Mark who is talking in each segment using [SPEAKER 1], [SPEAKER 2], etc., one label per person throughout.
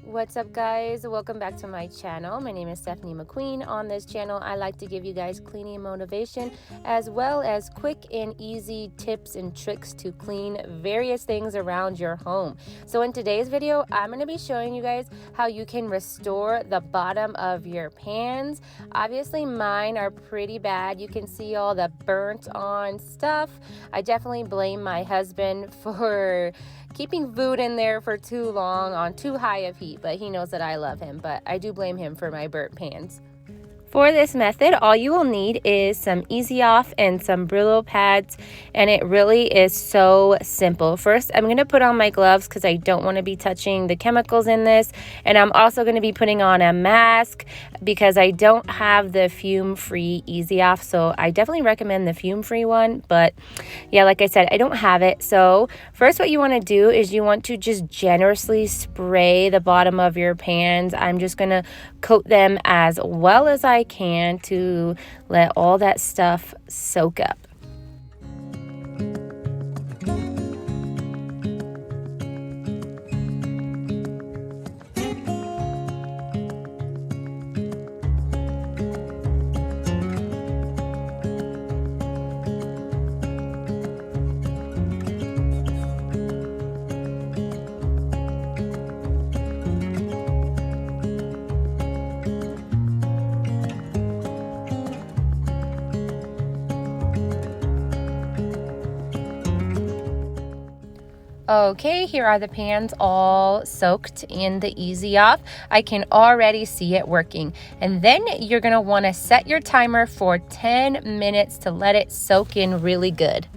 [SPEAKER 1] What's up, guys? Welcome back to my channel. My name is Stephanie McQueen. On this channel, I like to give you guys cleaning motivation as well as quick and easy tips and tricks to clean various things around your home. So in today's video, I'm going to be showing you guys how you can restore the bottom of your pans. Obviously, mine are pretty bad. You can see all the burnt on stuff. I definitely blame my husband for keeping food in there for too long on too high of heat, but he knows that I love him, but I do blame him for my burnt pans. For this method, all you will need is some Easy Off and some Brillo pads, and it really is so simple. First, I'm going to put on my gloves because I don't want to be touching the chemicals in this, and I'm also going to be putting on a mask because I don't have the fume-free Easy Off, so I definitely recommend the fume-free one, but yeah, like I said, I don't have it. So first, what you want to do is you want to just generously spray the bottom of your pans. I'm just going to coat them as well as I can to let all that stuff soak up. Okay, here are the pans all soaked in the Easy Off. I can already see it working. And then you're going to want to set your timer for 10 minutes to let it soak in really good.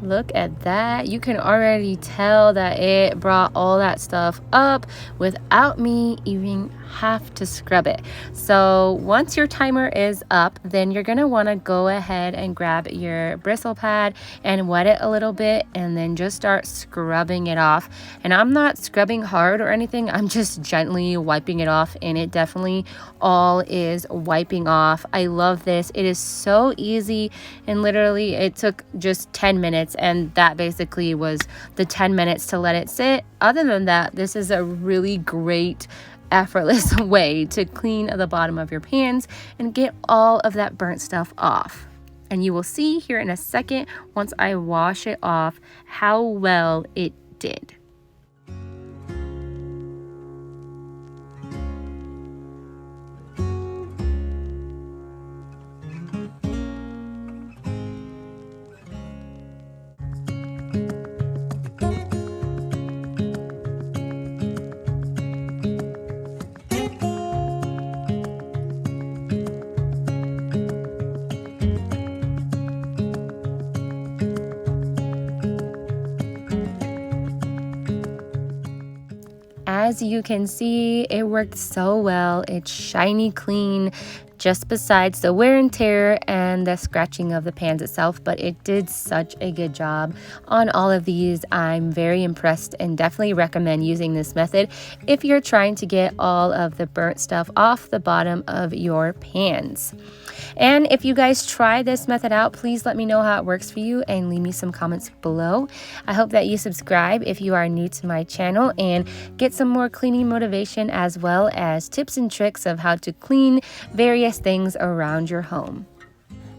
[SPEAKER 1] Look at that. You can already tell that it brought all that stuff up without me even have to scrub it. So once your timer is up, then you're going to want to go ahead and grab your bristle pad and wet it a little bit and then just start scrubbing it off. And I'm not scrubbing hard or anything. I'm just gently wiping it off, and it definitely all is wiping off. I love this. It is so easy, and literally it took just 10 minutes, and that basically was the 10 minutes to let it sit. Other than that, this is a really great effortless way to clean the bottom of your pans and get all of that burnt stuff off. And you will see here in a second, once I wash it off, how well it did. As you can see, it worked so well. It's shiny clean, just besides the wear and tear and the scratching of the pans itself, but it did such a good job on all of these. I'm very impressed and definitely recommend using this method if you're trying to get all of the burnt stuff off the bottom of your pans. And if you guys try this method out, please let me know how it works for you and leave me some comments below. I hope that you subscribe if you are new to my channel and get some more cleaning motivation as well as tips and tricks of how to clean various things around your home.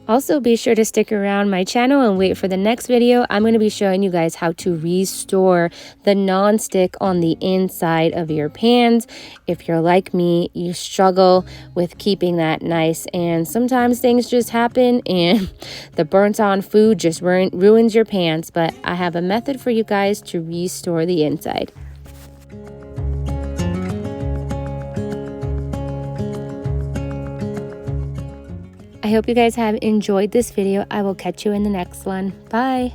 [SPEAKER 1] Also, be sure to stick around my channel and wait for the next video. I'm going to be showing you guys how to restore the non-stick on the inside of your pans. If you're like me, you struggle with keeping that nice, and sometimes things just happen and the burnt on food just ruins your pans, but I have a method for you guys to restore the inside. I hope you guys have enjoyed this video. I will catch you in the next one. Bye.